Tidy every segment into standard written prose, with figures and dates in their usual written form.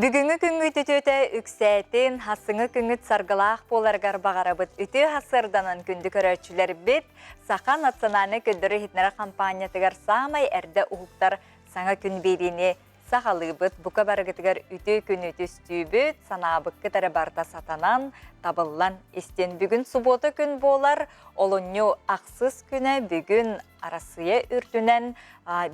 Бүгүнгү күнгү түтөтө үксәтин, хасыңы күнгүт саргылаах боларгар бағарабыт үтө хасырданан күнді көрөчүлер бит, Саха национальный көддөрү хитнера компаниятыгар самай әрді уһуктар саңа күн берини сахалыбыт, бука барыгытыгар үтө күн үтүстүүбүт, санаабыккы тары барта сатанан, табыллан истен бүгүн суббота күн болар, олонню ақсыз күнө бүгүн арасыя үртүнен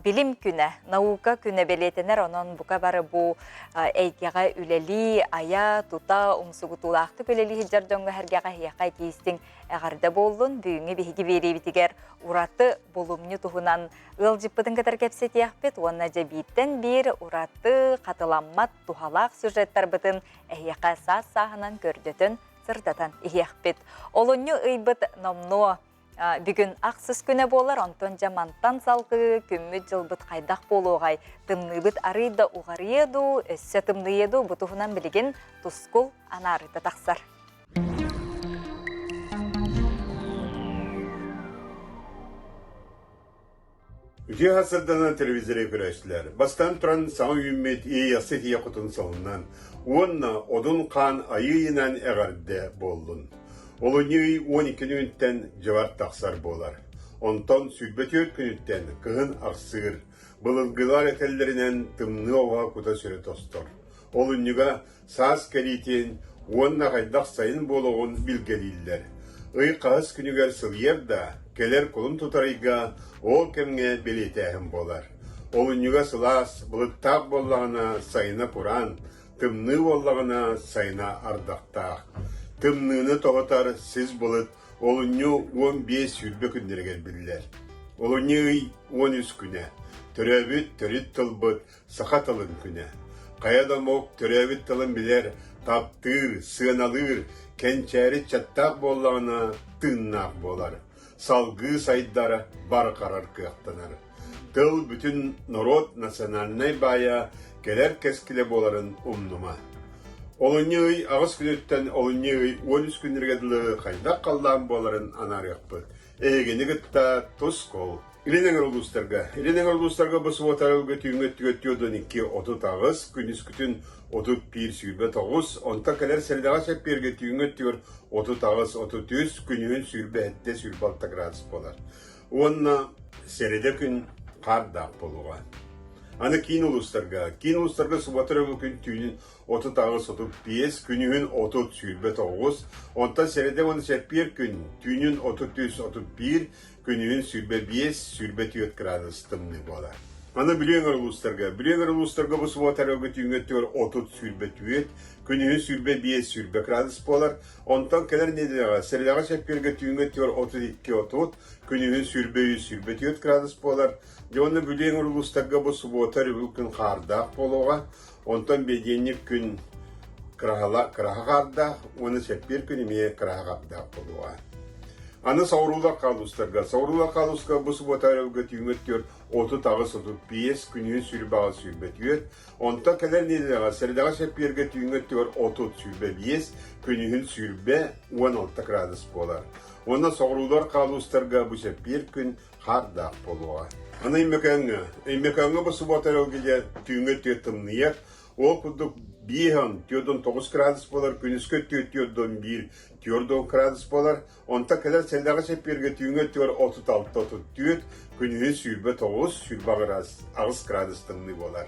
билим күнө, наука күнө белетенер, онон бука бары бу эйкеға үлели, ая, тута, умсугутулақты үлели хиджардонғы әргеға хияқай кейістің әғарда болдun, бүгінгі бейгі беребітігер ураты болумню туғынан ылжиппытын катар кепсет яқпет, онна жабиттен бір ураты қатыламмат тухалақ сюжеттар бытын әйеқа сағынан көрдетін сырдатан яқпет. Олонню ыйбыт номно бүгін ақсыз күні болар, онтон жамантан салғы күмміт жылбыт қайдақ болуғай. Тымныбыт арыйда уғарыеду, өссі тымныеду бұтығынан білген тұскул анарыда тақсар. Үте хасырдана телевизоре көрәшілер. Бастан тұран саңы үммет ейасы тие құтын соңынан. Онна одын қан айыйынан әғарды болдun. Олыны 12 күнүттен жавар тақсар болар. Онтон сүрбет күнүттен кығын ақсыр, бұлылғылар әтелерінен тымны оға құта сүрі тостор. Олыныға саас кәритен, онна қайдақ сайын болуғын білгелейлер. Үй қағыз күнігер сылиерда, келер құлын тұтарыға ол кемге белетәхім болар. Олыныға сылас, бұлыттақ болағына сайына құран, тымны болағына сайына ардақтақ. Тымныны тоғытар сіз болыт, олыны 15 сүрбе күндергер білілер. Олыны 13 күне, түрәбіт түріт тылбыт, сақа тылын күне. Қаяда моқ түрәбіт тылын білер, таптыр, сыналыр, кәнчәрі чаттақ болағына тыннақ болар. Салғы сайдары бар қарар күйақтанар. Тыл бүтін народ национальный бая келер кәскіле боларын умнума. Олыны ағыз күнеттен олыны 13 күндергеділі қайдақ қалдан боларын анар яқпыт. Эгені гітта тұс қол. Иленеңер ұлыстарға бұсы отарылғы түйіңет-түйгеттіодын 2-30 ағыз, күніс күтін 31 сүрбе 9, онта кәлер сәлдаға сәпперге түйіңет-түйгер 30 ағыз 33, күнігін сүрбе әтте сүрбалта градус болар. Онна сәреде күн қардақ болуға. Аны кейін ұлыстарға сұбатырығы күн түйінін 30 ағыз 35, күнігін 30 сүрбе 9, онта сәреде оны сәппер күн түйінін 33-31, күнігін сүрбе 5, сүрбе 4 градус тымны болар. Аны білеңір ұлыстарға бұл сұбатырығы түйінгеттер 30 сүрбе 4, күнігін сүрбе 5, сүрбе градус болар, онтан кәлер недеға сәредаға сәпперге түйінгеттер 32-30, күнігін сүрбе 100, сүрбе 4 градус болар. Жоны бүлеңір ұлыстарға бұл сұбатырығы күн қардақ болуға, онтан беденік күн қыраға қардақ, оны сәппер күніме қыраға қардақ болуға. Аны саурулар қалыстарға бұл сұбатырығы түйінгеттер 30 ағыз 35, күнігін сүрбаға сүрбе 4, онта кәлер недеға сәредаға сәпперге түйінгеттер 30 сүрбе 5, күнігін сүрбе 16 градус болар. Оны саурулар қалыстарға бұл сәппер күн қардақ болуға. Аны имекаңы бұл сұбатырығы түйінгеттер тымныяқ, ол күдік 5-9 градус болар, күніскі 4-1 градус болар, онта кәлер сәлдаға сәпперге түйінгеттер 36-34, күнігін сүрбе 9, сүрбе ағыз градус тымны болар.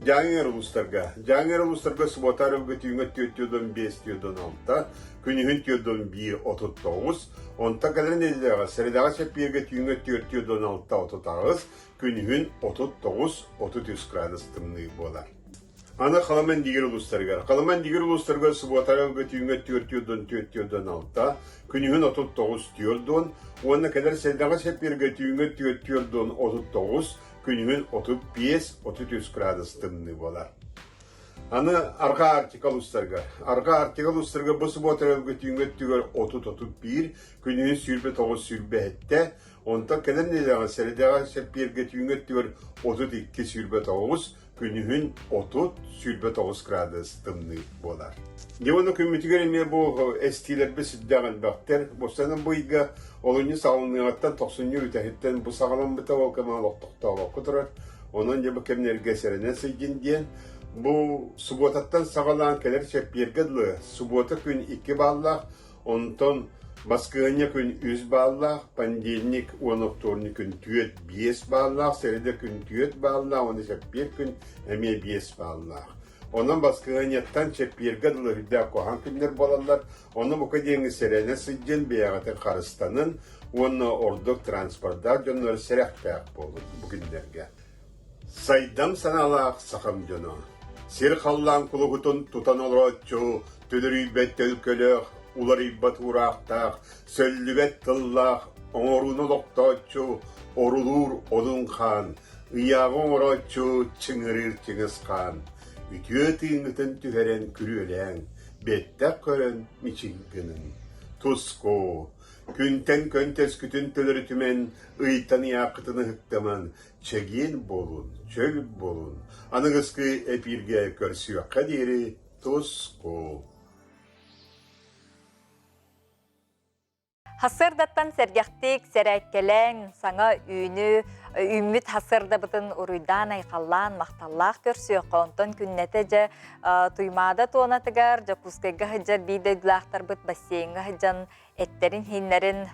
Жаңер ұлыстарға сұбатырығы түйінгеттер 4-5-6, күнігін 4-1-39, онта кәлер недеға сәлдаға сәпперге түйінгеттер 4-6-39, күнігін 39-33 градус тымны болар. Аны қаламен дегер ұлыстарға сұбатырығы түйінгеттер 4-4-6, күнігін 39-4, оны кәдер сәлдаға сәпперге түйінгеттер 4-39, күнігін 35-33 градус тымны болар. Аны арға артикал ұлыстарға бұл сұбатырығы түйінгеттер 30-31, күнігін сүрбе 9 сүрбе 7, онта кәдер недеға сәлдаға сәпперге түйінгеттер 32 сүрбе 9, күнігін 30 сүрбе 9 градус тымны болар. Девоны күмітігер еме бұл әстилер бі сүддіған бақтер, бұстанын бұйға олыны сағылыңаттан 90 үтәхеттен бұл сағылан бұта олқыма лоқтықта олқы тұрар, оның дебі кемнерге сәріне сөйден дейін, Bu subotattan sağalan keler çepirgedli subota gün 2 ballak, onton baskıanya gün 100 ballak, pandilnik onoktorni gün 5 ballak, seride gün 4 ballak, onu çepir gün eme 5 ballak. Onun baskıanyattan çepirgedli hüdda kohan günler bolallar, onu bu kadar serene sıcın beyagatı Karıstan'ın, onu orduk transportar jonları serektak bolur bugünlerge. Saydam sanalak sakam jono. Sir kallan kulugutun tutan olroçu, tülürüybet tölkölök, ularıybat uraqtaq, söllübet tıllaq, oğrunu doktoçu, orulur odun kan, ıyağın oroçu, çıngırır çıngız kan. Ütüye tığınıtın tüheren kürülen, bettak körün miçinginin. Tusko, künten köntes kütün tülürü tümen, ıytanı yakıtını hıktaman, çegin bolun, çöl bolun. Anıgıskı epirge körsüyor kaderi, Tusko. Hasırdattan sergahtik seraytkelen sana ümmüt hasırda bıtın uruydan aykallan mahtallaq körsüyor konton künnetece tuymada tuonatıgar jakuskayga hıcar bideglaxtar bıt basiyenge hıcan etlerin hinlerin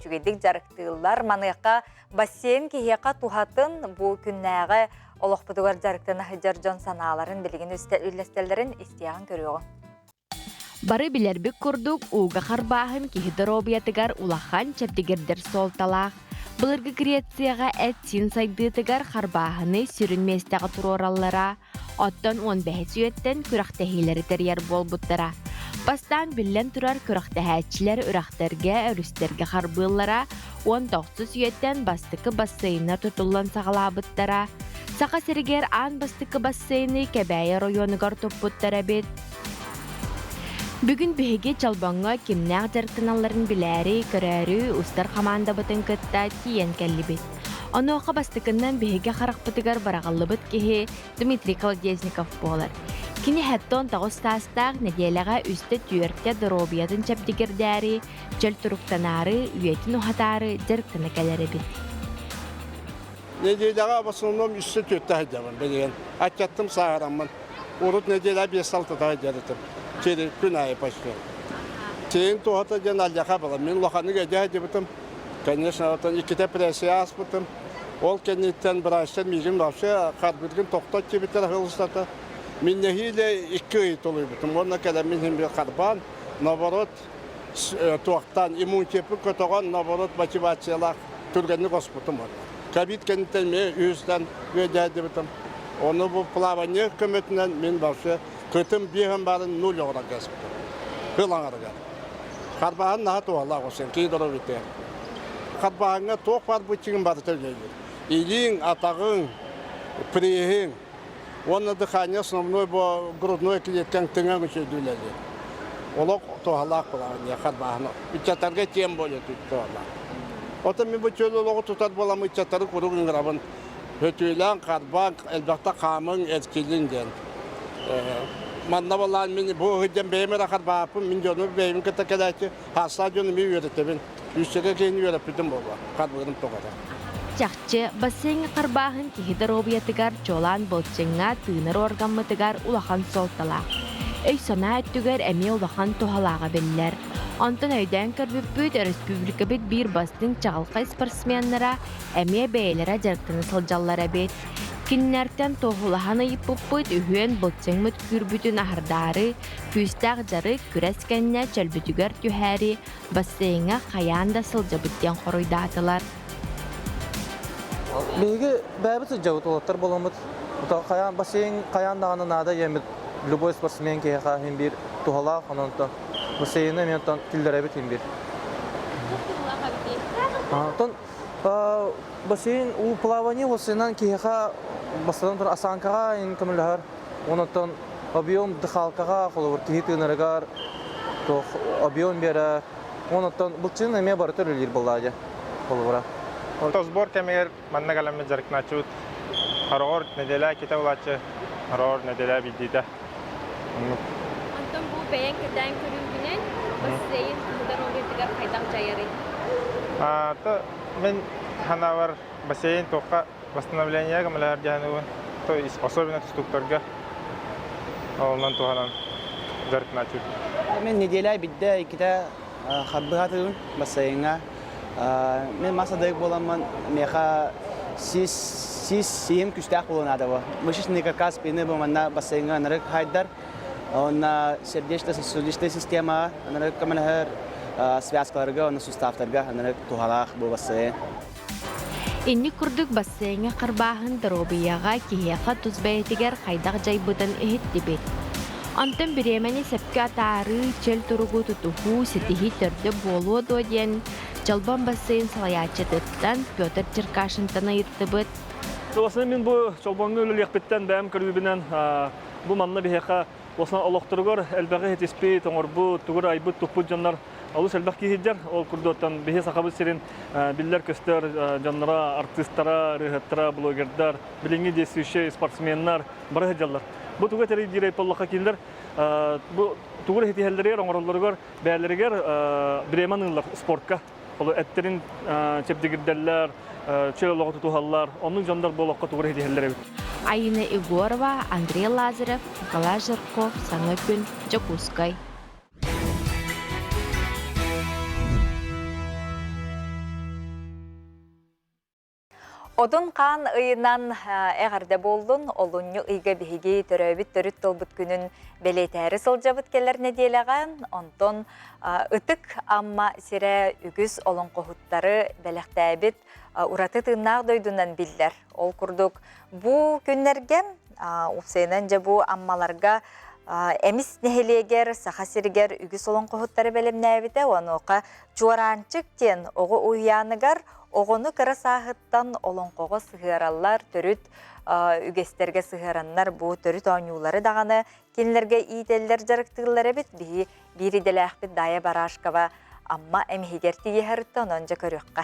çügedik jarıktığılar manıqa basiyen kihiyaka tuhatın bu künnäge oloqpudugar jarıktığına hıcar jon sanaların bilgin üstestellerin istiyan görüyor. Bары билербик курдук уга харбаахым кихидоробиятыгар улахан чепдигердер солталаах. Былыргы Грецияга эт син сайдыытыгар харбаахыны сүрүнместеги турораллара, оттон 15 сүйеттен күрахтехилери терьер болбуттара. Бастан биллен турар күрахтехәтчилер үрахтерге, өрүстерге харбыыллара, 19 сүйеттен бастыкы бассейна тутуллан сагалаабыттара. Сака сиригер ан бастыкы бассейны Кебәйе районугар топпуттара бит. Бүгін беге жалбаңға кимнәг жарктаналарын биләри, көрәрі, устар команда бытын кытта тиен кәлли бит. Оны оқа бастыкыннан беге харақпытыгар барағаллы быт кеге Дмитрий Колодезников болар. Кини хэттон тағыз тастақ неделяға үсті түйертте дробиятын чәпдігердәрі, жөл тұруқтанары, үйетін ұхатары жарктаны кәлері бит. Nedelyaga basınım üstü tütte hediyelim ben. Açattım sağıramın. Urut nedelya 5-6 daha hediyedim. Çeli gün ayı başlıyor. Senin tuhata genelde bala. Men lokanı hediyedim. Конечно, вот iki de presiya asbıtım. Ol kenditten bıraştır miyim başa karbürgün toktak gibi tarafılışta. Men nehiyle 2 ay oluyor bitim. Ona kadar men bir karban, navarot tuhaktan immunitepi kötügan navarot motivatsiyalar türgenini kospıtım var. Kabit kentten me yüzden hediyedim. Onu bu plavanya hükümetinden men başa kötüm bir barın 0 olarak gasp. Hılanlar gar. Karban nahat Allah olsun ki doğru bitti. Karban'a tok var bu çingin barı tölgeyi. İlin, atağın, priyehin. Onu da kanya sınavını bu grudnoy kilitken tıngan şey düyledi. Olak tohalak olan ya karban'a. İçatarga tiyem bolya tuttu Allah. Ota mi bu çölü olağı tutar bolamı içatarı kurugun grabın. Hötüylen karban elbette kamın etkilinden. Manna vallahi min bu hıcam beymer karban'ın min jonu beymin kata kadaki hasta jonu mi yönetemin. Üstüge kendi öğretmedim baba. Karban'ın tokada. Çakçı basın qarbaahın kihidorobiyatıgar çolan bolçınga tığınır organmıtıgar ulahan soltalaq. Öy sana öttüger emi ulahan tohalağa belliler. Ondan öyden körbüppüt Respublika bit bir bastın çağılqa sportsmenlere emi beylere jarktını sıljallara bit. Kinlerden tohulahan ayıpıppıt ühüyen bolçınmıt kürbütün ahardarı, füstaq jarı küreskenine çölbütüger tühäri basıyına kayanda sıljabıtyan koruydatılar. Беги бәбит жабыт олаттар боламыт. Каян бассейн каян даганы нада емит любой спортсмен кеха хим бир тухала ханонтон. Бассейны ментон тилдеребит хим бир. Тон бассейн у плавание осынан кеха басадан тур асанкага ин камылар. Онотон объем дыхалкага холовур тихитыныргар то объем бера. Онотон булчын эме бартыр илир болладя. Холовура. Сбор кемер манна галаме жаркначут харор неделя китаулачы харор неделя бидиде. Антон бу бәян кирдан көрүнгүнен бассейн кудар орытыгар кайдан жайыры. То мен ханавар бассейн тока восстановление гамалар жану то особенно структурга Ondan tuhanan жарык начут. Мен неделя бидде иките хаббатын бассейнга. Мен масадайк боламан меха сим күстәк болонады бу. Мышыш никакас пене буманна бассейнга нарык хайдар. Он сердечно-сосудистая система, нарык каменхер связкаларга, он суставтарга, нарык тухалах бу бассейн. Инни курдук бассейнга карбаһын дробияга киһиэхэ тузбэйэтигэр хайдах жайбытын иһиттибит. Антын биремени сепке атаары чел туругу тутуху ситихи төрдө болуо дуоден жалбан бассейн салаячытыттан Петр Черкашинтан айыттыбыт. Осына мен бу чолбоңны өлөлекпеттен бәм көрүбүнен бу манна бихека осына олоқтыргор элбәгә хетиспи тоңорбу тугур айбыт туппут жаннар алыс элбәк киһиджер ол курдоттан бихе сахабы сирин биллер көстөр жаннара артисттара рыхаттара блогердар билинги действующий спортсменнар бары жаллар. Бу тугу тери дирей поллаха килдер бу тугур хетиһеллер оңорлоргор бәлергер биреманылар спортка ол эттерин чепдигирделлер чел логоту тухаллар onun жандар болокко тугур хетиһеллер. Айна Егорова, Андрей Лазарев, Николай Жирков, Санопин, Джакускай. Odun kan ıyınan eğerde boldun, olunyu ıyga bihigi töröbüt törüt tolbut günün beleyteri sılcabıt keller nediyeleğen, ondan ıtık amma sire ügüz olun kohutları belektäbit uratı tığınağ doydundan biller. Ol kurduk bu günlergen, upsayınca bu ammalarga emis neheleger, sahasiriger ügüz olun kohutları belemnäbite, onu oqa juarançık ten oğu uyanıgar, oğunu kıra sahıttan olonqoğa sığırallar, törüt ügesterge sığıranlar bu törüt oynuyuları dağını kenlerge iyiteller jarıktığıları bit biri delək bit daya baraşkava amma emhigerti yeheritten önce körüqqa.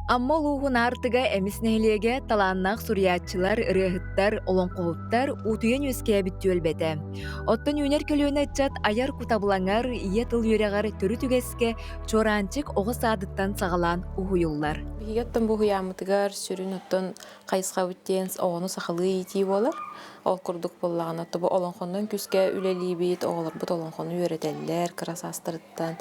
Amma luğun artıga emis nehliege talannak suriyatçılar, rıhıttar, olonqoğuttar utuyen yüzkeye bitti ölbete. Ottan yöner kölüğüne etçat ayar kutabılanar, iye tıl yüreğar törü tügeske çorançık oğı sadıktan sağalan uhuyullar. Bihiyotten bu huyamıtıgar sürün ottan kayısqa büttens oğunu saxılı iti bolar. Ol kurduk bollağına bu olonqondan küske üleli bit oğlar bu olonqonu yöreteller kıras astırıttan.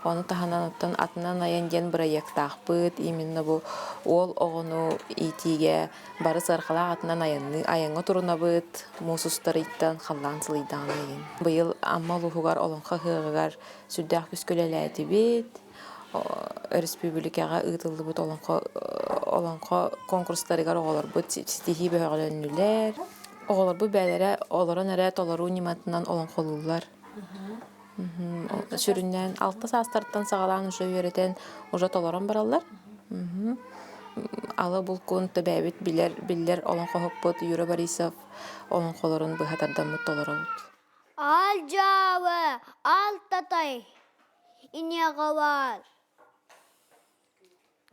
Onu tahanan ottan atından ayan gen proyektaq bit iminna bu ol oğunu itiге bары sarqalaq atından ayanı turuna bit musustarıttan xallan sılıydan ayan. Bıyıl amma luhugar olonqa hığıgar süddaq küsköleleti bit. Respublikaga ıtıldı bit olonqa konkurslarıgar oğlar bit stihi böğülönlüler. Oğlar bu bəlere, oğların ərət oları nimatından olan qolurlar. Süründən 6 saastarttan sağalan uca yöreten uca tolaran barallar. Ala bulkun təbəbit biller olan qohubut, Yura Barisov olan qolların bu hatardan mut tolara bud. Al javı, al tatay, ineğe var.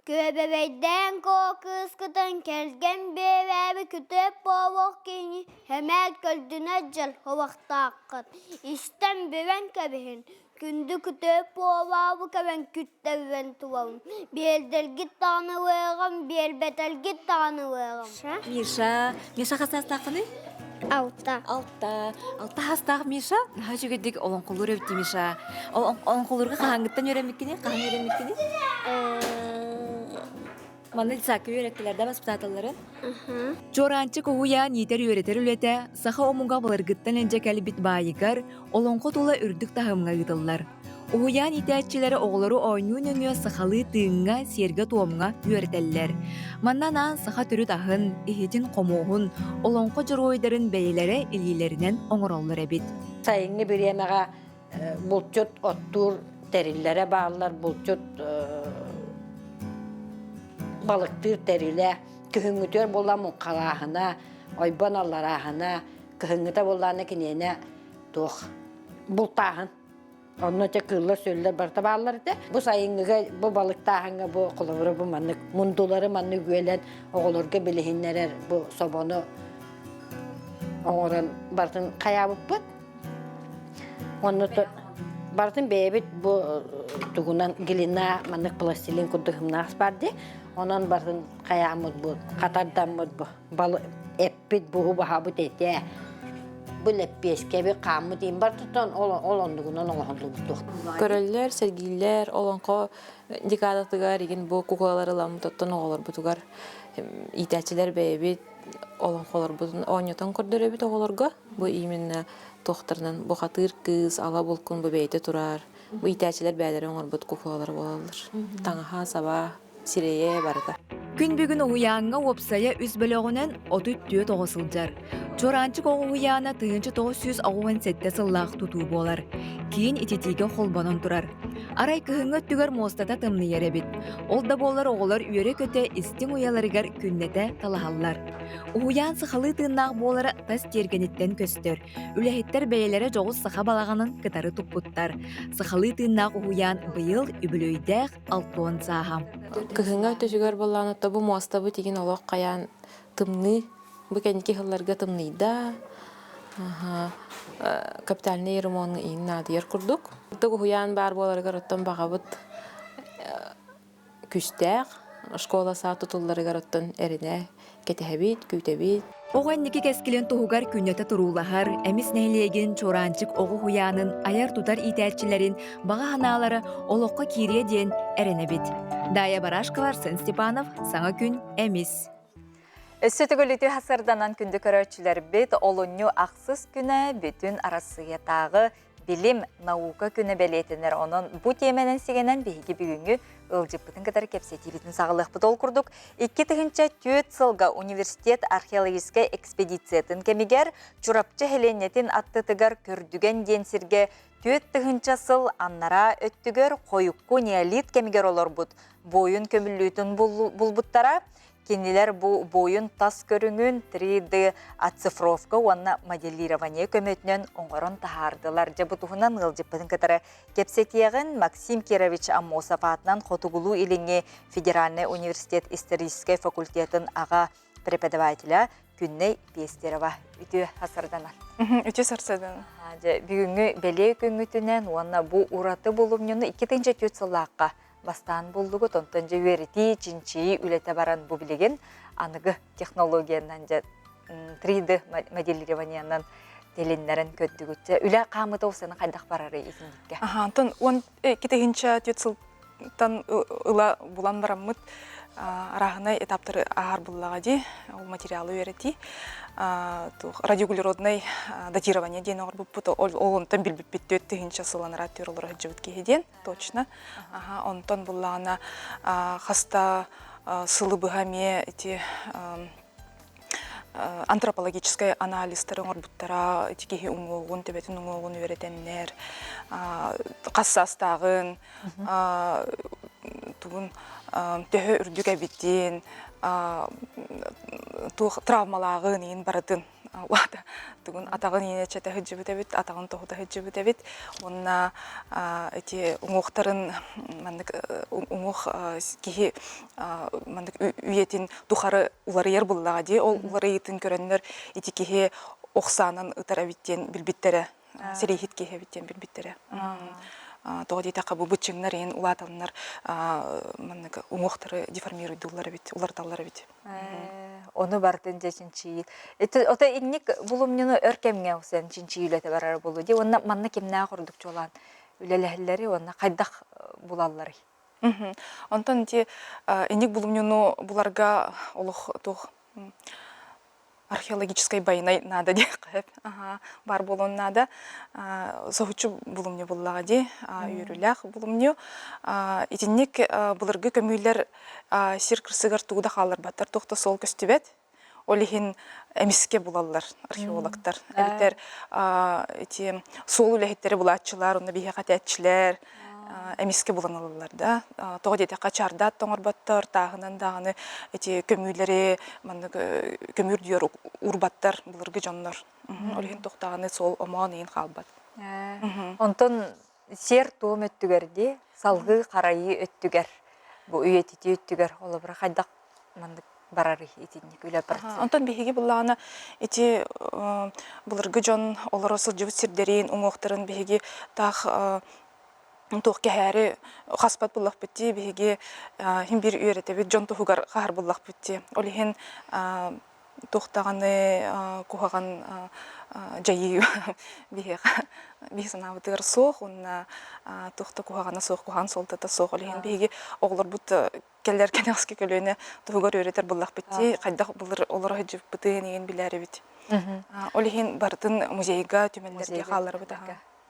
Köbebeyden kokıskıdan kelgen bebeği kütüp boğuk kini hemen göldüne cel hovakta akıt. İstem beven kebehin kündü kütüp boğuk keben kütte beven tuvağın. Beldel git tanı veğim, belbetel git tanı veğim. Миша хасастақыны? Алта хастақ Миша? Наға жүгедік олонқолыр өбді Миша. Олонқолырға қағаңғыттан өремеккені? Қағың өремеккені? Маны сакы үйректілерді воспитатыларын? Жоранчы коғуян етер үйретер үлеті, саха омуға балыргыттан энже кәлбит байығар, олонқо тула үрдік тағымға ғыдылар. Оғуян етәтчілері оғылары ойнуын өңі сақалы тыңға серге туымға үйретелер. Маннан саха түрі тағын, ихетін қомуғын, олонқо жыройдарын бәйелері илгілерінен оңыролыр әбет. Сайыңы бір емеға бұлтчот оттур тәрілері бағылар, бұлтчот balıktır terile, kühüngütör bolla muqalahına, oyban allarahına, kühüngüte bollana kinene toq bultağın. Ondan önce kırlar söyler barta bağlar da. Bu sayıngıga, bu balıktağına, bu kulağırı, bu manlık, munduları manlık güelen oğulurga bilihinler, bu sobonu oğuran bartın kayabıp bud. Ondan bartın bebet bu tuğunan gilina manlık plastilin kuduhumnağız bardı. Onun barın kayamız bu, katardan bu, balı epit bu baha bu tete. Бүлеппескеби қамы дейін бар тұтан олондығынан оңғылды. Көрөллер, сергиллер, олонқо декадатыгар еген бу кукалар ылам тоттон оголор бутугар итәчилер бэбит олонқолор бутун оньотон көрдөрөбүт оголорго бу именно тохтарынан бу хатыр кыз ала булкун бу бейте турар. Бу итәчилер бәдәре оңор бут кукалар болалар. Таңаха саба сирее барда. Күн бүгін уяңға опсая үз бөлігінен отыт түйет оғысылжар. Чоранчык оғы уяна тыынчы 967 сыллақ тұту болар. Кейін итетиге холбанын тұрар. Арай кыһыңы түгер мостата тымны еребит. Ол да болар оғылар үйері көте истин уяларыгар күннете талахаллар. Уян сықалы тыыннақ болары тас тергенеттен көстер. Үләхеттер бәйелері жоғыз сықа балағанын кытары тұппуттар. Сықалы тыыннақ уян бұйыл үбілөйдәқ алтуан сағам. Кыһыңа төшүгөр болланы бу моста бу тиген олоқ қаян тымны бу кеники хылларга тымныйда. Капитальный ремонт ин надыр курдук. Тыгы хуян бар боларыгар оттон багабыт күстәк школа саат тутулларыгар оттон эрине кетебит, күтебит. Оған неке кескілен тұғығар күннеті тұрулағар, әміс нәйлеген чоранчык оғы хуянын, аяр тутар итәлчілерін, баға ханалары олыққа кирие ден әріне бет. Дая Барашкалар, Сен Степанов, Саңа күн, әміс. Сөтігіліті хасырданан күнді көрәтшілер бет, олыню ақсыз күні бүтін арасыятағы билим наука күні бәлетінер. Оның бұ теменен сегенен бейгі бүгінгі ылжыппытын кадар кепсетибетін сағылық бұдол күрдік. 2-тігінші түйет сылға университет археологическай экспедициятын кемігер, чурапчы хеленетін аттытыгар көрдіген денсірге түйет-тігінші сыл аннара өттігер қойыққу неолит кемігер олар бұд. Бойын көміллүйтін бұлбұттара, кенелер bu бойын тас көріңін 3D оцифровка онна моделирование көмөтінен оңғырын тахардылар. Жабытуғынан ғылжыппытын кітары кепсетияғын Максим Кирович Аммосов атынан Хотугулу иліңе Федеральный университет исторической факультетін аға преподавателя Күнней Пестерова үті асырданан. Үті сарсадан. Бүгінгі бәле көңітінен онна bu ураты болуымнені 2-тінші түйетсылаққа бастан болдугу тонтон же верити чинчи үлете баран бу билеген аныгы технологиянан же 3D моделированиянан делиннерин көттүгүтчө үле камыта усаны кайдак барары изиндикке. Антон он китегинче тютсылтан ыла булан бараммыт арагына этаптары агар буллага ди ол материалы верити радиоуглеродный датирование ден огор буппут олонтон билбиппит 4-тигинче сыланара төрөлөр жыбыт киеден точно онтон буллагана хаста сылы быгаме эти антропологический анализ тарыңор буттара этики уңогун тебетин уңогун веретеннер кассастагын тугун төһө үрдүк әбиттен, травмалағын ең баратын. Тугун атағын ене чәті хүджібіт әбіт, атағын тоғыда хүджібіт әбіт. Онына ұңоқтарын, ұңоқ кейі үйетін тұқары ұлары ер бұллаға де, ол ұлары етін көрінлер еті кейі оқсанын ұтар әбіттен білбіттері, серейхет кейі әбіттен білбіттері. Тоғы дейті қабы бұтчыңнар ең ұлаталынар ұңоқтары деформируйды ұларталары бит. Оны бартын же чинчиит. Ота инник булумнуну өркемге усен чинчиилете барар болу. Де онна манна кемнаа курдук жолан үлелехлери онна кайдак булаллары. Онтон те инник булумнуну буларга олох тох археологической байнай надо де кайып. Бар болон надо. Сохучу булумню буллага де үйрүлях булумню. Итинник буларга көмүйлер сиркырсыгар тууда халар баттар тохта сол көстүбет. Олихин эмиске булаллар археологтар. Эбитер эти сол үлехеттери булатчылар, онда бихе катетчилер эмиске буланалар да. Тоғы дейте качардат тоңорбаттар, тағынан дағыны эти көмүйлери, көмүр дүйөр урбаттар буларга жоннор. Олихин тохтағыны сол омон эйин халбат. Онтон сер туым өттүгерди, салгы карайы өттүгер. Бу үйетити өттүгер олабыра кайдак мандык барары итинник үле барсы. Онтон бихиги буллагана эти буларга жон олар осыл жыбыт сирдерин, уңоқтарын бихиги тақ тух кәһәре хаспат буллах битти бихиги хим бир үйрәтебит жон тухугар хар буллах битти. Олихин тухтаганы кухаган жайы бисана бутыр сох онна тухта кухагана сох кухан солтата сох олеген биги оглор бут келлер кенески көлөне тугор өретер буллак битти кайда булыр олар хажып бутын еген биләре бит олеген бардын музейга түмәнләргә халлар бит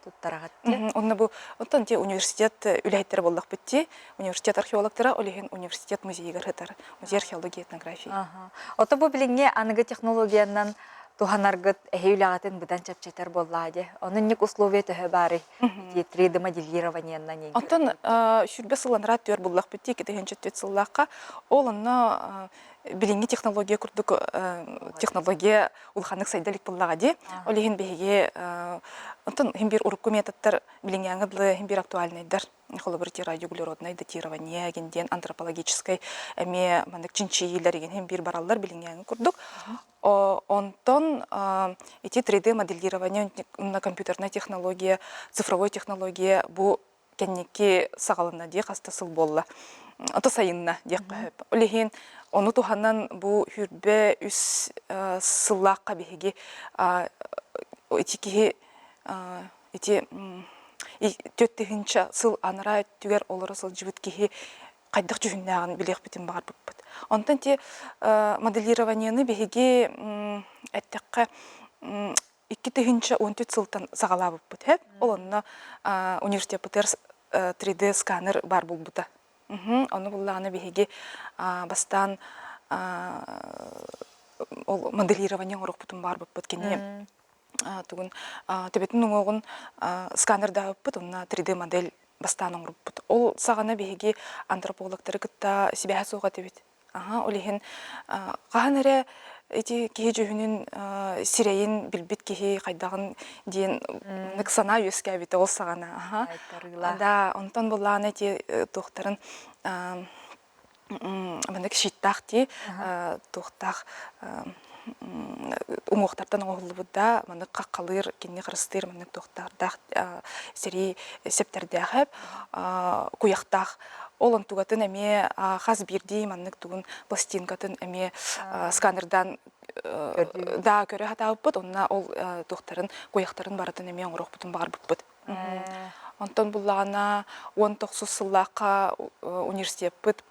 туттарагат. Онна бу оттан те университет үләйттер булдык битти. Университет археологтары олеген университет музейга хатар. Музей археология этнография. Ото бу билиңе аныгы технологиянан туханаргыт эһүләгатын будан чапчатар боллады. Onun ник условия төһө бары. 3D моделированиянан неге. Оттан шүрбе сыланра төр булдык битти, китегенче төт сыллакка олонна билинги технология курдук технология улханык сайдалык буллагади. Олеген беге оттан хим бир урукку методтар билиңяңыдлы хим бир актуальныйдар. Холобрити радиоуглеродное датирование генден антропологической эме мандык чинчийлер деген хим бир бараллар билиңяңы курдук. Онтон эти 3D моделирование на компьютерная технология, цифровой технология бу кенники сагалына ди кастасыл болла. Ото сайынна ди кып. Олеген ону туханнан бу хүрбе үс сыллакка беги этики эти төттегенче сыл анара түгер олары сыл жибит кихи кайдык жүгүннагын билек битин бар буппут. Онтан те моделированияны беги әттәккә 2-14 сылтан сагалап буппут. Олонна университет бутер 3D сканер бар булбута. Оны буллаганы беги бастан ол моделирование урок бутун бар буппут кене. Тугун төбетин угун сканерда буппут, онна 3D модель бастан оңруппут. Ол сагана беги антропологтары кытта сибәһә суга тебит. Олеген каһанере эти кихи жүһүнүн сирейин билбит кихи кайдагын диен ныксана үскә бит ол сагана. Да, онтон булланы эти тохтарын мындык шиттак ди тохтак умуктардан оғылыбыда маны қаққалыр, кенне қырыстыр, маны тоқтардақ сері септердәғіп, куяқтақ. Олын туғатын әме қаз бірдей маннык туғын пластинкатын әме сканердан да көрі хатауып бұд, онына ол тоқтарын, куяқтарын баратын әме оңырық бұтын бағар бұд бұд. Онтан бұллағына 19 сыллаққа университет бұд,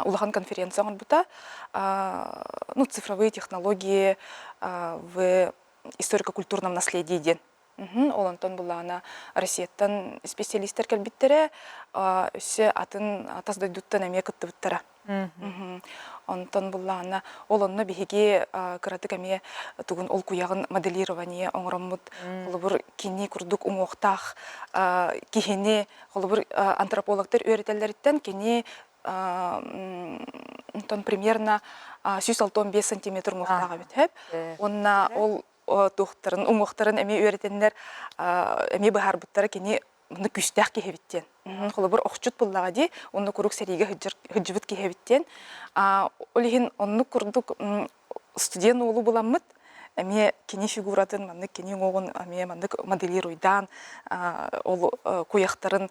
улахан конференция бута, цифровые технологии в историко-культурном наследии ден. Олантон была она Россияттан специалисттер келбиттере, все атын атаздайдуттан эме кыттыбыттара. Онтон была она олонно беге кыраты кеме тугун ол куягын моделирование оңромут, холобур кини курдук умоктах, кихини холобур антропологтер өйрөтеллерден кини примерно 165 сантиметр муктага бит. Онна ол тухтарын, умуктарын эми өйрөтеннер эми бахар буттары кини муну күстәк кехебиттен. Холобур окчут буллага ди, онны курук сериге хыджыбыт кехебиттен. Олихин онны курдук студент олу буламмыт. Эми кини фигуратын, маннык кини оғын эми маннык моделируйдан, ол куяқтарын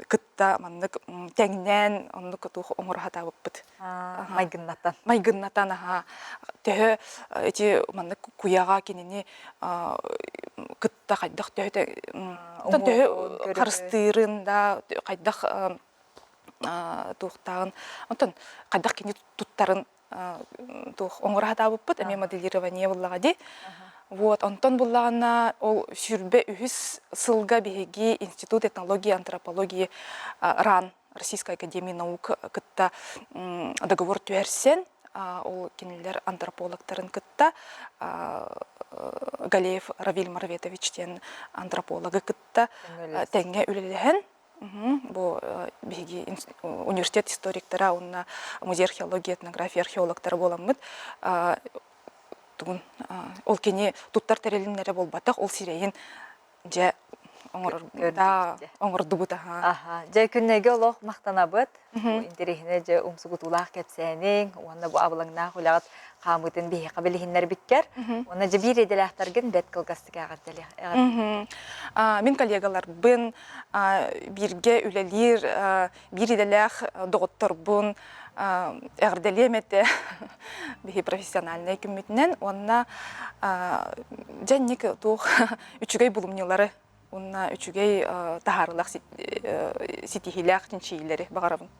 кытта маннык тәңнен, оннык тух оңырхата бұппыт. Майгыннатан. Майгыннатан, төхі эти маннык куяға кинини кытта қайдақ төхі қарыстырын да қайдақ тухтағын, онтан қайдақ кини туттарын оңырхата бұппыт, әме моделирование бұллаға де. Онтон бұллағына ол сүрбе үхіс сылға беге Институт этнологии и антропологии РАН, Российской академии наук, кытта договор түәрсен, ол кенелер антропологтарын кытта, Галеев Равиль Марветовичтен антропологы кытта тәңге үлелеген. Бу биги университет историктара, онна музей археологии, этнография археологтары боламмыт. Тугун ол кене туттар терелимнере болбатак, ол сирейин же оңорду бута. Же күннеге олох мактанабыт. Интерехине же умсугутулах кепсенин, онна бу абылыңна хулагат камытын бихи кабилихиннер биккер. Онна же бир эделахтаргын бет кылгастыга агардели. Мен коллегалар бын бирге үлелир, бир эделах доготтор бун әғірделемете бихи профессиональный күммітінен, онна жәннік туқ үчігей бұлымнелары, онна үчігей тағарылақ сетихилях тінчейлері бағарабын.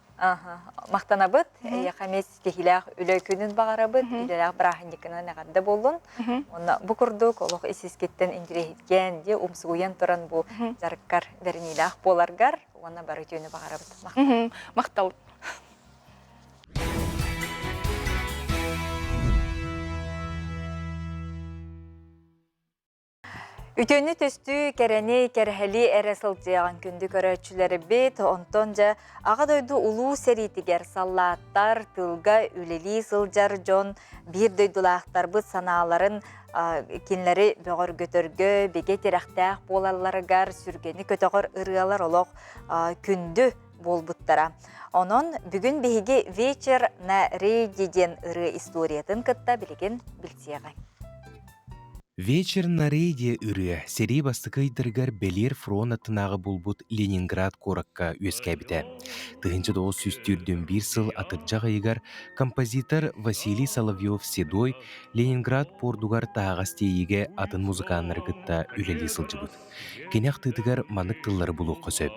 Мақтанабыт, яқамес тихилях үлі күнін бағарабыт, үлілях бірахындекінің ағадда болын. Бұ күрдік, олық есескеттен индирехеткен, де умсуян тұран бұл жарыққар вернилях боларғар, оны бары түйіні бағарабыт. Мақтал. Үтөні төстү кәрәне кәрәхәли әрі сылтыяған күнді көрәтшілері бет, онтон жа аға дойду улу сәритігер саллаттар, тылға үлелі сылжар жон, бір дойдулақтар бұд саналарын кенлері бөғір götөргө, беге терәқтәқ болаларығар, сүргені көтіғыр ұрыялар олық күнді болбуттара. Онон бүгін беге вечер на рейдеден ұры историятын кытта білеген білтияғай. Вечер на рейде ыры сери бастыкайдыргар белер фронт атынағы булбут Ленинград коракка өскәбіті. 1901 сыл атыржақ айгар композитор Василий Соловьев-Седой Ленинград пордугар тағастейіге атын музыканлар гытта үлелі сылжыбыт. Кенек тыдыгар манык тыллары бұлу қосып.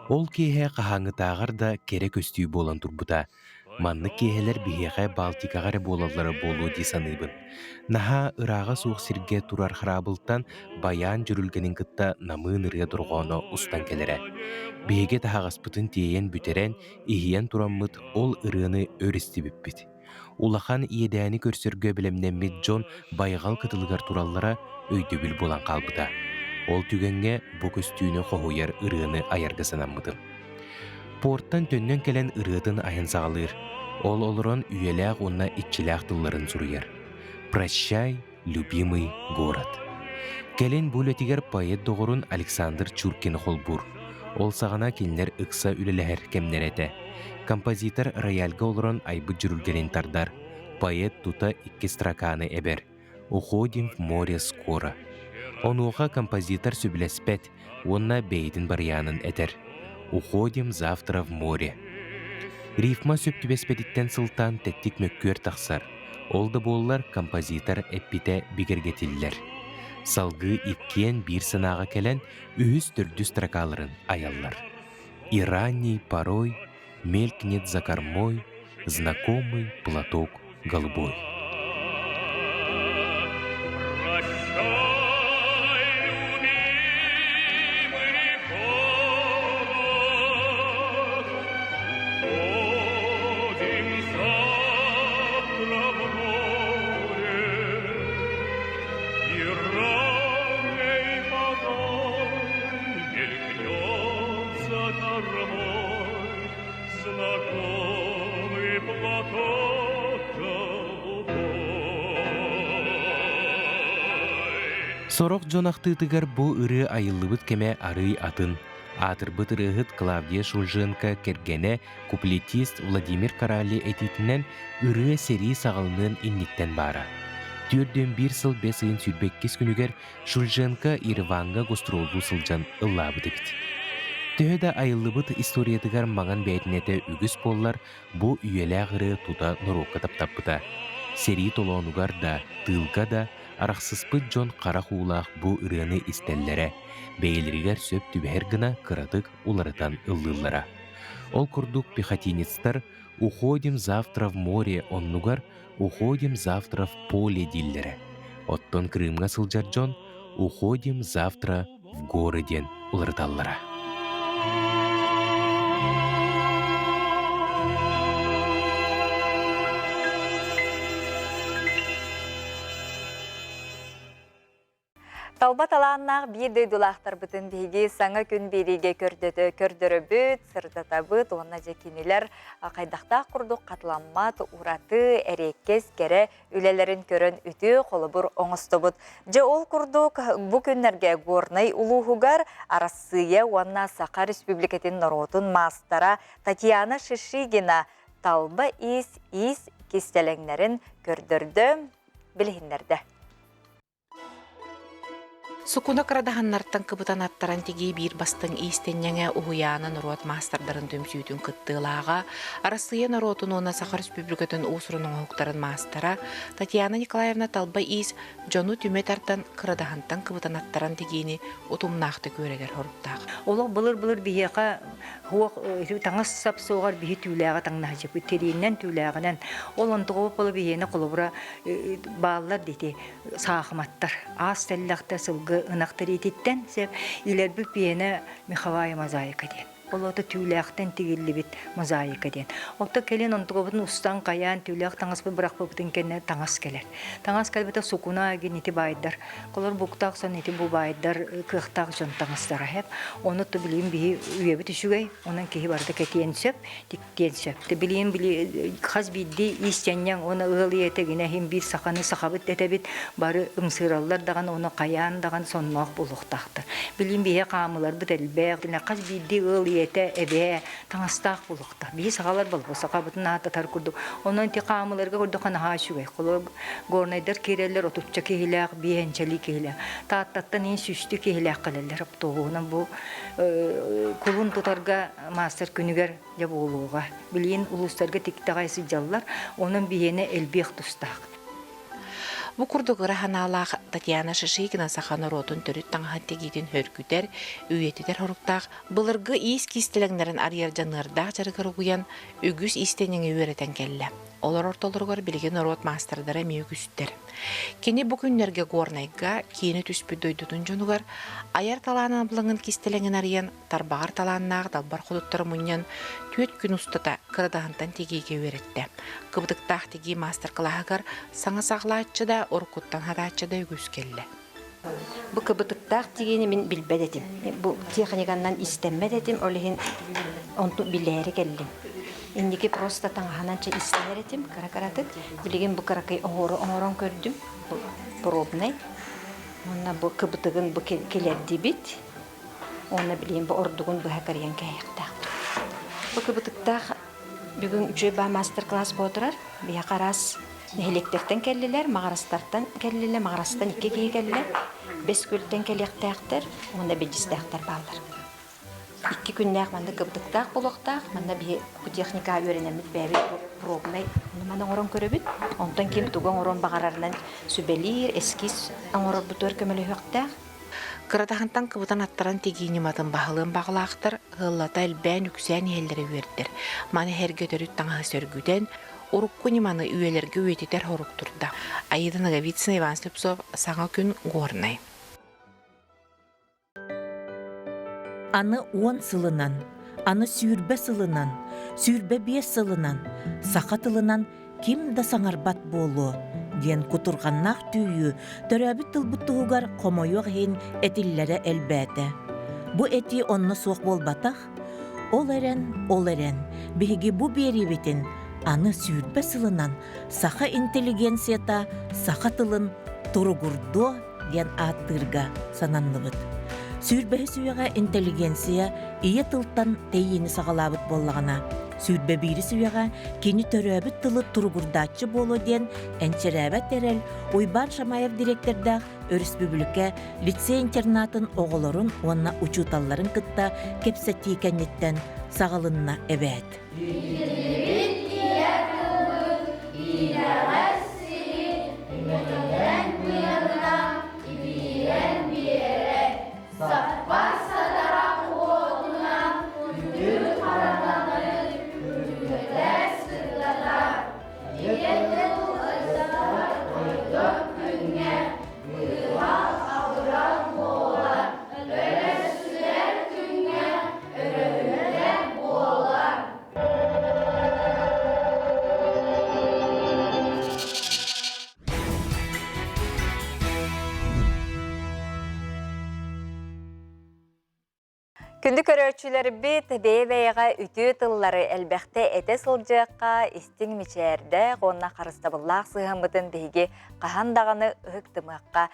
Ол кейхе қағаңы тағар да керек өстүй болан турбута. Манны кейхелер бігеғай Балтикағары болалары болу десаныбын. Наха ыраға суық сирге турар храбылтан баян жүрілгенін кытта намын ырға дұрғаны ұстан келері. Беге тағаспытын тейен бүтерен, ихиян тураммыт ол ырыны өрісті бүппіт. Улахан иедәні көрсірге білемнеммет Джон байғал кытылығар тураллара өйдөбіл болан қалбыта. Ол түгенге бұ көстүйіні қоғуяр ырыны аярғасанаммытын. Порттан төннен келен ырыдын айын сағалыр. Ол олырын үйеләқ онна итчіләқ тылларын сұруяр. Прощай, любимый город. Келен бөлетігер поэт доғырын Александр Чуркин холбур. Ол сағана келінер ұқса үлеләхер кемнер әті. Композитор роялға олырын айбы жүрілгенен тардар. Поэт тута 2 строканы әбер. Уходим в море скоро. Онуға композитор сөбілеспет, онна бейдің барьянын әтер. Уходим завтра в море. Рифма сөптүбеспедиттен сылтан тәттік мөккөр тақсар. Олды боллар композитор әппите бігергетілілер. Салғы иккен бір сынаға келен үхіз түрді строкаларын аяллар. И ранний порой мелькнет за кормой знакомый платок голубой. Сорок жонақтыдығар бұ ұры айылыбыт кеме ары атын. Атырбыт ұрығыт Клавдия Шульженко кергене куплетист Владимир Карали әтетінен ұры сери сағылынан инниттен бара. Түрден бір сыл 5 айын сүрбеккес күнігер Шульженко Ирванға гостролду сылжан ыллабыды бит. Төхеді айылыбыт историятығар маған бәйтінеті үгіс боллар бұ үйелі ағыры тута нұрокка таптаппыта. Сери толонугар да, тылға да, арақсыспыт жон қарақулақ бұ ұрыны істеллері, бейлерігер сөп түбәр гына кыратык уларытан ыллылара. Ол күрдік пехотинецтар «Уходим завтра в море» оннугар «Уходим завтра в поле» диллері. Оттон Крымға сылжар жон «Уходим завтра в городен» уларыталлара. Талбат аланнақ бір дөйдулақтар бұтын бейге саңа күн береге көрдірі бүт, сырдата бұт, онна жекенелер қайдақта құрдық қатламат, ураты, әреккес, кәрі үлелерін көрін үті қолы бұр оңысты бұт. Же ол құрдық бұ күннерге горнай ұлуғығар арасыя онна Сақа Республикатын народын мастара Татьяна Шишигина талба ис кестелеңнерін көрдірді білгендерді. Sukuna kıradahanlardan kıbıtan attaran tegi bir bastın istenyange uhuyanan ruat masterların tümsüytün kıttığılağa, arasıya narotun ona Sakar Respublikatın usurunun huktarın mastera, Tatyana Nikolayevna Talba is, Jonu tümetardan kıradahantan kıbıtan attaran tegini utumnaқты köreger horuktağ. Ola bılır biyaqa huwa tanga sap soğar bihi tülağa tangnaje bu terinden tülağından olan doğup bılı biyene kolubra bağlar dedi sağımattar. Az tellaqta sılgı ınaqtır etitten sep iler bir biyene mihavaya mozaika den. Ola da tülağdan tigilli bit mozaika den. Okta kelen ontogobun ustan kayan tülağ tangas bir bırak bıktın kenne tangas keler. Tangas kelbete sukuna geniti baydar. Kolor buktaq son eti bu baydar kıhtaq jon tangastara hep. Onu da bileyim bihi üye bit şugay. Onun ki barda ketiyen söp, diktiyen söp. De bileyim khaz biddi istenyan ona ığılıyete gine hem bir sakanı sakabıt etebit bari ımsırallar dağın onu kayan dağın sonmaq buluqtaqtır. Bileyim bihe qamılar bit elbaq. Khaz biddi ığılıyete ebe tangastaq buluqta. Bihi sakalar balbo sakabıtın ata tar kurdu. Onun ti qamılarga kurdu kana ha şugay. Kolor gornaydır kireller otutça kehilaq bihençeli kehilaq. Tattattan in süstü kehilaq qaleller. Toğuna bu kulun tutarga master günüger jabuluğa. Bilin uluslarga tiktagaysı jallar onun bihene elbiq tustaq. Bu kurduqıra hanalaq Tatyana Shishigina saxana rotun törüt tаңхан tegidin hörgüder, üyetider horuktaq, bılırgı is kistilenglerin ariyar janırdaq jarıgar uguyan ügüs istenini öğreten kelle. Olar ortalargar bilgen rot masterdara meyügüstер. Keni bu günlerge gornayga kini tüspü doydudun jonugar, ayar talanan bulangın kistilengin ariyan tarbağar talannağı dalbar xuduttar munyan tüet gün ustata kıradahantan tegige öğretti. Kıbıdıktaq tegi master kılağagar sana sağlaatçı da orkuttan hadatçı da ügüs kelle. Bu kıbıtıktaq degeni min bilbedetim. Bu texnikandan istenmedetim. Olehin onu bileri geldim. İndiki prosta tanghanança isteneretim. Karakaratık. Bilgin bu karakay oğoron gördüm. Bu probnay. Ona bu kıbıtığın bu kelerdi bit. Ona bileyim bu orduğun bu hakariyan kayaktaq. Bu kıbıtıktaq bugün üçü ba master class bodurar. Bir karas Nehliklerden kelliler, mağarastardan kelliler, mağarastan iki kişi kelliler. 5 gülden kelliktaqtır, onda bilgistaqtır ballar. 2 günlük manda kıbdıktaq buluqtaq, manda bir bu texnika öğrenemit bäbi probnay. Manda oran köröbüt, ondan kim tugan oran bağararından sübelir, eskis, oran bu tör kömeli höqtaq. Kıradahantan kıbıtan attaran tegini matın bağılığın bağlaqtır, hıllata elbän yüksän yerlere verdir. Mani her götörüt taңa sörgüden, Urukku nimanı üyelerge üyetiter horukturda. Ayıdın Agavitsin Ivan Slipsov sağa gün gornay. Anı 10 sılынан, anı sürbe sılынан, sürbe 5 sылынан, saqatılынан kim da sanarbat bolu, diyen kuturғannaq tüyü, töröbü tılbuttuğugar komoyoq hen etillere elbäte. Bu eti onna soq bolbataq, ol eren, bihigi bu beribitin, anı sürbe sılынан, saqa intelligensiyata, saqa tılın turugurdu diyen attırga sananlıbıt. Sürbehi süyaga intelligensiya iya tıltan teyini sağalabıt bollağına, sürbe biri süyaga kini töröbüt tılı turugurdatçı bolu diyen ençerabet erel Uyban Şamayev direktörda Örüsbübülüke litsey internatın oğulorun onna uçutalların kıtta kepseti kennetten sağalınna evet. Күндік өрөчілері бет бейвейға үті тыллары әлбәқті әте сылжаққа істің мечәрді қонына қарыстабыллақ сығымытын бейге қағандағаны ұқтымаққа.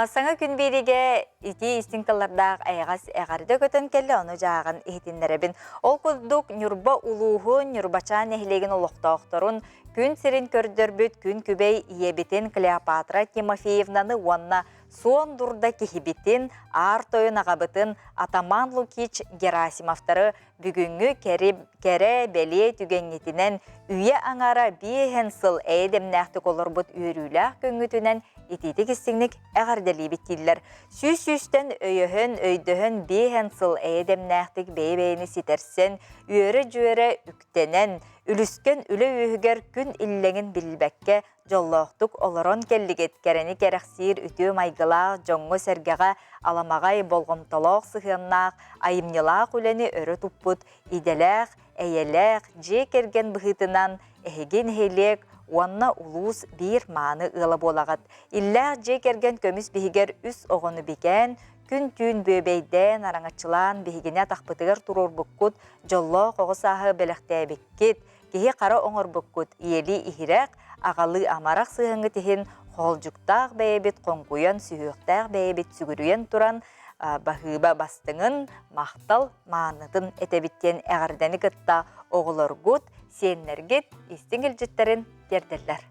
Саңа күн бейдеге үті істің тыллардақ айғас әғарды көтін келі оны жағын ехтінлеребін. Ол күлдік нүрба ұлуғын, нүрбачан әхілеген ұлықтауқтырын күн сирин көрдір бүт күн күбей иебетін Клеопатра Тимофеевнаны онына Суон дурда кихибитин, артойын ағабытын Атаман Лукич Герасимовтары бүгүнгү кере беле түгенетінен үйе аңара биехен сыл әйдемнәхті колорбут үйрүләқ көңгүтінен итити кистигник әғардели биттилер. Сүз-сүстен өйөһөн өйдөһөн биехен сыл әйдемнәхтік бейбейіні ситерсен, үйөрі-жүйөрі үктенен, үліскен үлі үйігер күн иллеңін білбәкке жоллоқтық олорон келлигет керені керексир үтүү майгылақ жоңғы сәргеға аламағай болғымтолоқ сығыннақ, айымнылақ үлені өрі туппут, иделәқ, әйеләқ, же керген бұхытынан, әхеген хейлек, уанна улус бір маны ылы болағат. Илләқ же керген көміс бігер үс оғыны біген, күн түйін бөбейден араңачылан бігіне тақпытығыр тұрur бұққыт, жоллоқ оғысағы бәліқтәбіккет, кеге қара оңыр бұққыт, иели ихирәқ, ағалы амарақ сығыңы тихин қолжуқтақ бәйбет қоңқуян сүйіқтақ бәйбет сүгіруен тұран бағыба бастыңын мақтал маңытын әтебіттен әғардені қытта оғылар ғұт, сеннергет, истіңіл жіттерін дердерлер.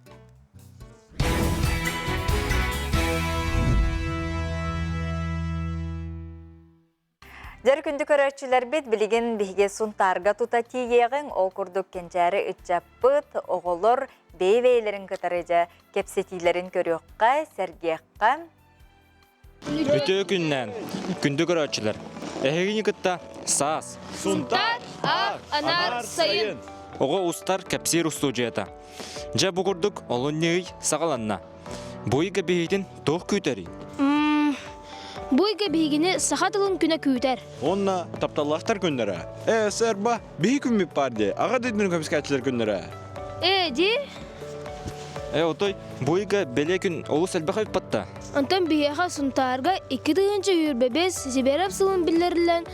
Жар күнді көрәтшілер бет білген біге сұнтарға тұта тиегін ол күрдік кенжәрі үтчаппыт, оғылыр бейвейлерін кітарыжа кепсетилерін көріққа, сәргеққа. Үті күннен күнді көрәтшілер. Әхегіні күтті саас. Сұнтар, ақ, анар, сайын. Оғы ұстар кәпсер ұсту жета. Жа бұғырдық олын неғй сағаланна. Бойға бейден тоқ күйтәрі. Бойга бейгini сахатылын күнә күйтер. Онна тапталлахтар күннәрі. Сәрба, бей күн меп барды. Аға дейдінің көміскәтчілер күннәрі. Ди? Отой, бойга беле күн олы сәлбәқ өп батта. Антон бейеға сұнтарға 2 дүйінші үйірбебес зіберіп сылын білдірілен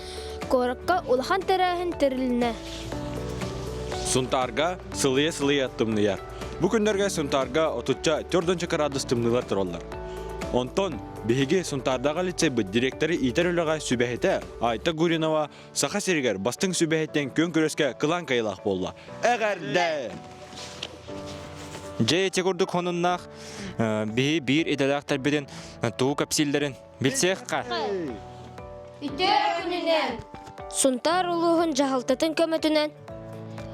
қорыққа улахан тәрәхін тәріліне. Сұнтарға сылыя аттымны яр. Бұ күндерге сұнтарға 34 градус тымнылар тұралар. Онтон, беге сұнтардағы лицейбі директоры итер өліға сүбәхеті Айта Гуринова сақа сергер бастың сүбәхеттен көн көреске қылан қайлақ болла. Әғәрді! Жай ете көрдік оныннақ бейі бір еделәқ тәрбеден туы капсилдерін білсеқ қа. Үтер күнінен. Сұнтар ұлығын жағалтатын көмітінен.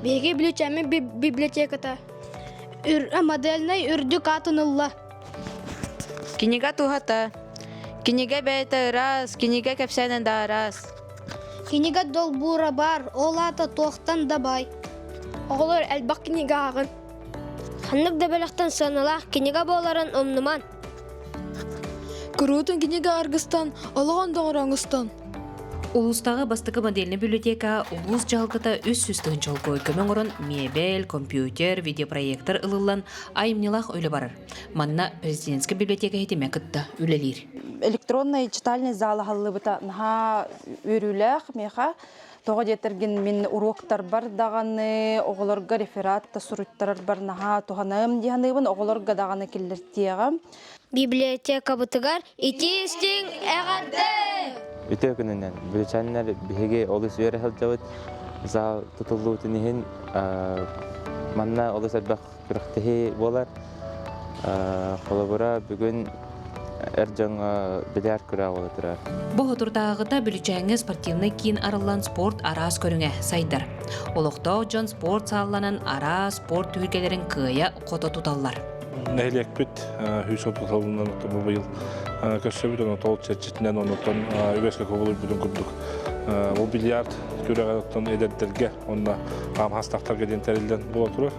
Беге білучәмі библиотеката. Моделіне үрдік атынылла. Кинига тухата. Кинига бәйті раз, кинига кәпсәнен да раз. Кинига долбура бар, ол ата тоқтан да бай. Оғылыр әлбақ кинига ағын. Ханнык да бәліқтен санылақ, кинига боларын омныман. Күрутын кинига арғыстан, олығын доңыраңыстан. Улустағы бастықы модельні библиотека улус жалғыта үс сүстігін жолгой көмін ұрын мебель, компьютер, видеопроектор ылылан айымнелақ өлі барыр. Манна президентскі библиотека етеме күтті өлелер. Электронный читальный залы халлы бұта наға өріләқ меха. Тоға детерген мен уроктар бар дағаны, оғылырға реферат сұруттар бар наға тоғанайым дейханайбын, оғылырға дағаны келдер тияға. Библиотека бұтығар, ити істің әғарды! Үтө күнінен бүлчәнлер бігі олыс өре хылжауыт зал тұтылу түнігін манна олыс әлбәқ күріқтіхі болар. Қолыбыра бүгін әр жаңа білер күрі олы тұрар. Бұл отырдағыда бүлчәңі спортивны кейін арылан спорт арас көріңе сайдар. Олықтау жон спорт салланан ара спорт түргелерін күйе қота тұталар. Нәйлек бүт, хүйс отбасалынан бұл бұйыл. Көші бүтін отол чәтчетінен оныттан үгеске көбілі бүтін күрдік. Ол бильярд көріға оттан әдеттерге, онына ғам хастақтарға ден тәрелден бұл отырыр.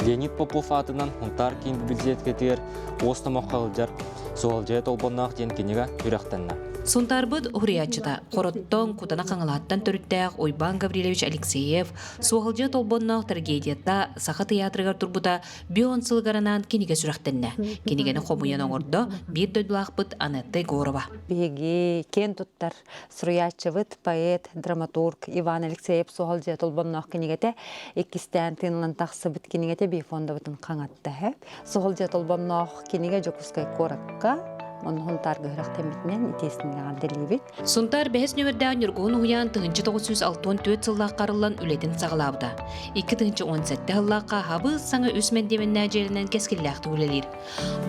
Леонид Попов атынан ұнтар кейін библиотека тегер осты моққалыджар соғал жайт олбоннақ ден кенеға үріқтанна. Сонтарбыд ұхриятчыда, қороттон кутана қаңылаттан түріттәқ Ойбан Гаврилевич Алексеев, соғылжы толбоннақ трагедиятта сақа театрығар турбута бион сылғаранан кенеге сүрақтенне. Кенегені қомуян оңырды бір дөйділақпыт Анетты Горова. Беги кен туттар сұруятчывыт поэт, драматург Иван Алексеев соғылжы толбоннақ кенегете екістен тынлан тақсыбыт кенегете бейфонда бұтын қаңатты. Соғылжы толбоннақ кенеге жокускай коракка Оны хонтар гыһрах темитнен итесиннен делибит. Сунтар бәһес нөмердән Нургун уян 1964 сыллақ қарылан үлетін сағылабыда. 2017 сыллаққа хабы саңа үсмен деменнә жерінен кескілләқті үлелер.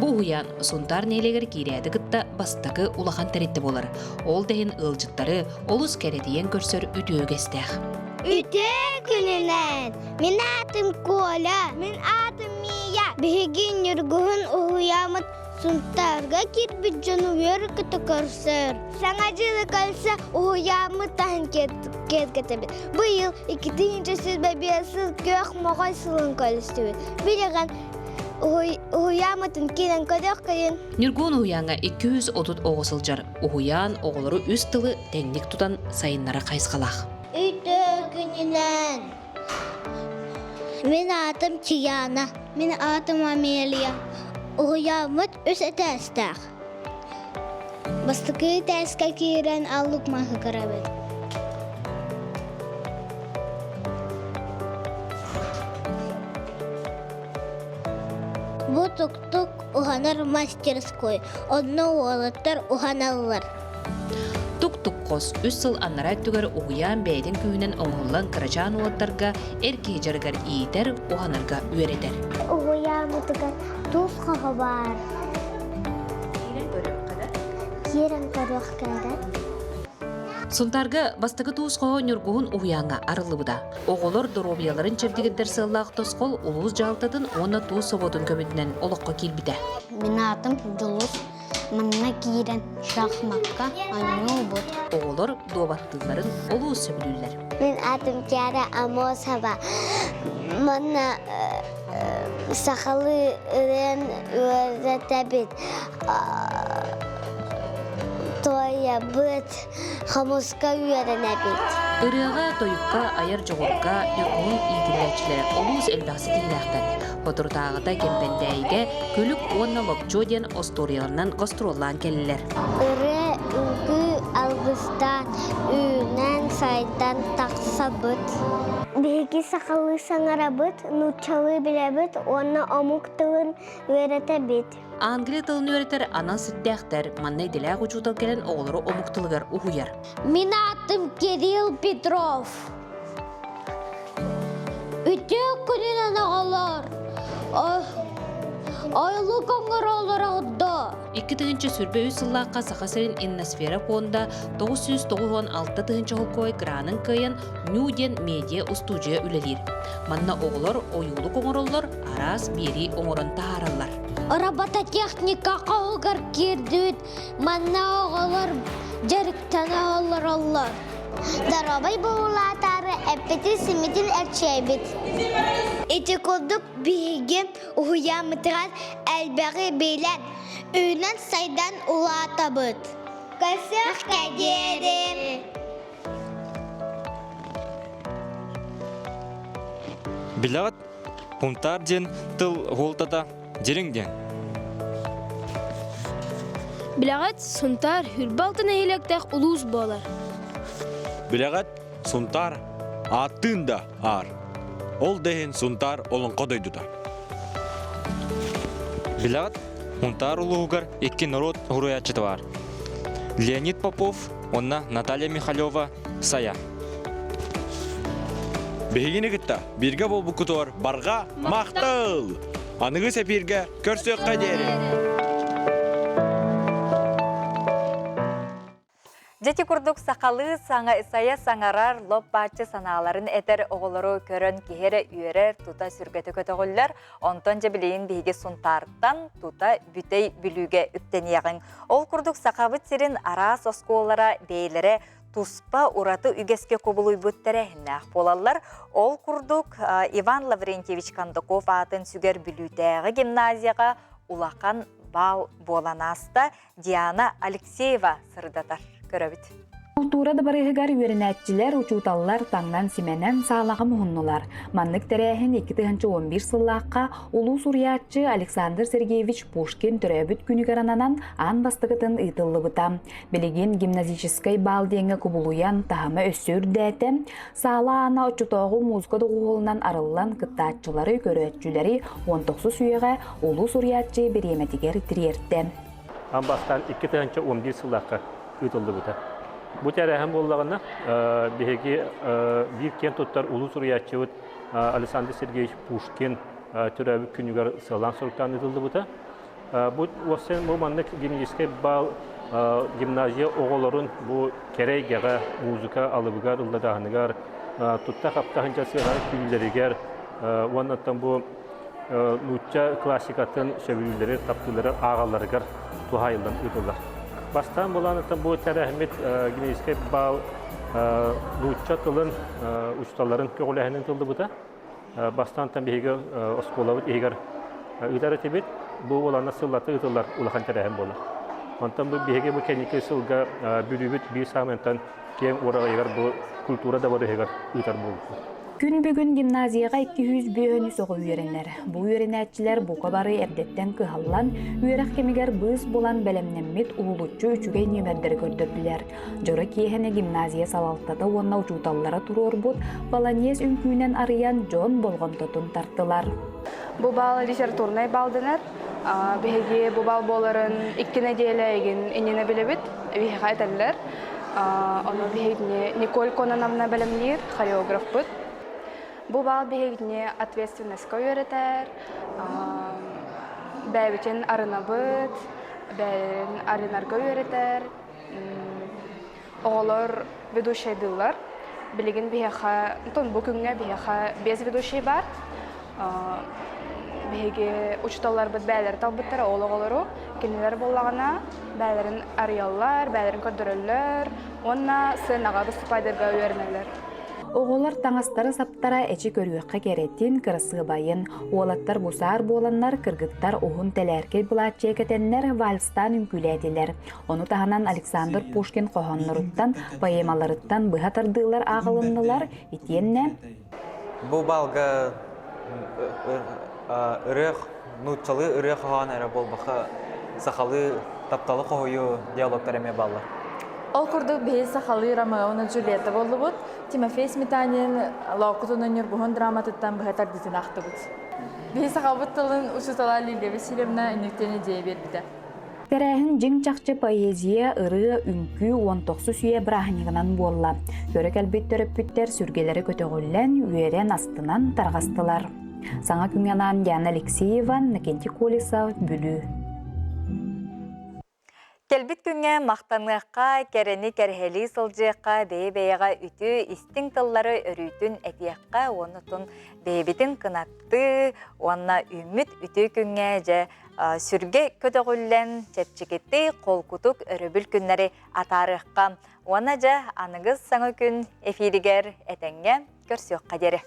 Бұл уян Сунтар нейлегер кейрәді гытта бастағы улахан тәретті болар. Ол дәйін ылжыттары олыс кәредейен көрсөр үтіө кестәқ. Үтө күнінен. Мен атым Коля. Мен атым Мия. Бігін Нургун уямыт Сунтарга кирбит жануер кыты көрсөр. Саңа жылы калса уямы тахын кеткетебит. Быйыл 2008 көк моғай сылын калыстыбит. Билеген уямытын келен көдек кайын. Нургун уянга 230 оғысылжар. Уян оғылары үз тылы тәңдік тұтан сайынлара қайсқалақ. Үтө күнінен. Мен атым Чияна. Мен атым Амелия. Уямыт үс әтәстәқ. Бастықы тәсқа кейрен алып мағы қарабет. Бұ тұк-тұк ұғанар мастерской. Онны олаттар ұғаналылар. Тук-тук қос үс сыл аннарай түгер уян бәйден күйінен оңғылан қырачан олаттарға әркей жарғар иетер ұғанарға үйеретер. Уямытыға туз қағы бар. Керен көріқ қадар. Сунтарга бастығы туыз қоғы Нургун уянға арылыбыда. Оғылыр доробияларын чепдігіндер сыллақ тосқол улуыз жалтадын оны туыз соботын көмітінен олыққа келбіді. Мен атым Жұлыз. Манна кирен шахматка аню бут. Оғылыр дуабаттыларын олуыз сөбілілер. Мен атым Кяра Амосова. Манна сақалы үрен өретәбет. Тоя бұт хамуска үйеренәбет. Үріға тойыққа, аяр жоғырға, Нургун игіләчілері олуыз әлбәқсы дейінәқтен. Отыртағыда кемпендәйге көлік онна локчоден осторияларынан гастроллан келілер. Үрі үгі алғыстан, үйінен сайдан тақса бұт. Беги сақалы саңара бұт, нұтчалы біле бұт, онна омук тылын өреті бет. Англия тылын өретер ана сүттәқтер, маннай діләғ ұчутал келен оғылары омуқтылығар ұхуяр. Мен атым Кирилл Петров. Үтек күнінен ағалар. Айлы қоңыр олар ағыда. 2-тігінші сүрбе өз сыллаққа сақасырын инносфера фонда 996 холкой гранын кайын Нюден медиа устудия үлелер. Манна оғылар ойулы қоңыр олар арас бері оңырын тағаралар. Робототехника қауылғар кердует, манна оғылар жарықтан ағылар олар. Дарабай болулатары әппеті сіметін әрчәйбет. Эти колдук бейгем уямытыран әлбәғі бейлән, өйнен сайдан улата бұд. Қысық кәдерім. Білағат, пунтар ден тыл ғолтада деріңден. Білағат, Сунтар хүрбалтын әйелектәқ ұлуыз болар. Білағат, Сунтар атын да ар. Ол дәйін Сунтар олын қодайдуда. Білағат, пунтар ұлығығар екі народ ғұруячыты бар. Леонид Попов, онна Наталья Михалева, Сая. Бегені күтті, бірге бол бұқытуар барға мақтыл. Анығы сәпірге көрсек қадері. Жети курдук сақалы саңа исая саңарар лоп бачы саналарын этер оғылыру көрін кехері үйерер тута сүргеті көтіғыллер, онтон жабілейін бейге сунтарттан тута бүтей бүліге үттенияғын. Ол курдук сақабыт сирин арас осколара бейлері туспа ураты үгеске кобылуй бүттері хіннақ болалар. Ол курдук Иван Лаврентьевич Кандаков атын сүгер бүлітәғі гимназияға улақан бал боланаста Диана Алексеева сырдатар. Көрөбіт. Культурада барыгар үйренәтчилер учуталлар таңнан сименен сағлағы мұхыннылар. Маннык тәрәхін 2011 сыллаққа улус уриятчы Александр Сергеевич Пушкин төрөбіт күнігірананан ан бастығытын ұйтылы бұта. Білеген гимназическай бал денгі күбулуян тахымы өссүр дәті, сағла ана учутоғы музыкады ғуылынан арылан кыттатчылары көрөтчілері 19 сүйеға улус уриятчы береметігер тиерді. Ambastan 2011 сыллаққа ütülді бұта. Бұ тәрәхім болағына бігеге бір кен тұттар ұлы сұриятчы Александр Сергеевич Пушкин түрәбі күнігер сылан сұрықтан ütілді бұта. Бұл маннық гимназияскай бал гимназия оғыларын бұл керейгеға музыка алыбығар, ылдадағынығар, тұтта қаптағынша сыған күйлерігер, оннаттан бұл нұтча классикатын сөбілілері, таптылары ағаларығар туғайылдан ütілдір. Бастан боланаттан бұл тәрәхімет гимназияскай бал нұтча тылын ұсталарын көғіләхінің тылды бұта. Бастан бейгі осколавыт егер үдәрі тебет, бұл оланы сыллаты үтілер ұлақан тәрәхім болы. Онтан бұл бейге бұл кәнеке сылға бүлігіт бір сағыментан кен ораға егер бұл культура да бары егер үтер болды. Күн бүгін гимназияға 200 бүйені соғы үйеренер. Бұл үйеренәтчілер бұқа бары әрдеттен кығаллан, үйерақ кемегер бұз болан бәлемнеммет ұлылучу үчіге немердері көрдірділер. Жоры кейхіне гимназия салалтады онна ұчуталлара тұрор бұд, баланез үнкүйінен арыян жон болған тұтын тартылар. Бұл бал литературный балдынар. Беге бұл бал боларын 2 неделя еген енені білебіт, беге қайталылар. Оны бегіне Николь Конановна бәлемлер, хореограф бұд. Бұл бал бегіне ответственностьқа өретер, бәйбітен арына бұд, бәйін арынарға өретер. Оғылар ведущий дылар. Білеген беге, бұл күнге беге без ведущий бар. Беге учталар бұд бәйлер талбыттары олығылару, кенелер болағына бәйлерін арыялар, бәйлерін көрдірілер, онна сынаға выступайдырға өернелер. Оғылар таңастары саптара әчі көріуіққа кереттен кырысы байын. Олаттар бұсар боланлар, кыргыттар оғын тәләркел бұлатчы екетенлер вальстан үмкіләділер. Оны тағынан Александр Пушкин қоғанларыттан, поэмаларыттан бұғатырдылар ағылынлылар, етенне. Бұл балға үрек, нұтчалы үрек қоған әрі болбақы сақалы тапталы қойы диалогтар әме балы. Ол күрдік бейіз сақалы Ромеоны Джульетта болды бұд. Тимофей Сметанин лауқытын өнер бұғын драматыттан бұғатар детін ақты бұд. Бейіз сақал бұттылын ұшытала Лилия Васильевна үніктен идея берді. Тәрәхін жың чақчы поэзия, ыры, үнкі, 19 сүйе бірахынығынан болла. Көрік әлбет төріппіттер сүргелері көтіғілін, үйерен астынан тарғастылар. Саңа күнянан Яна Алексеева, Накенти Колесов, Бүлі. Келбит күнге мақтаныққа, кәрені кәрхелі сылжыққа, бейбейға үті, істің тыллары өрүйтін әтияққа, онытын бейбетін қынатты, онына үміт үті күнге жа сүрге көтіғілін, чәпчекетті қол күтік өрібіл күннері атарыққа. Ona ja anıgız sana gün efirigər etenge görsüq qaderi.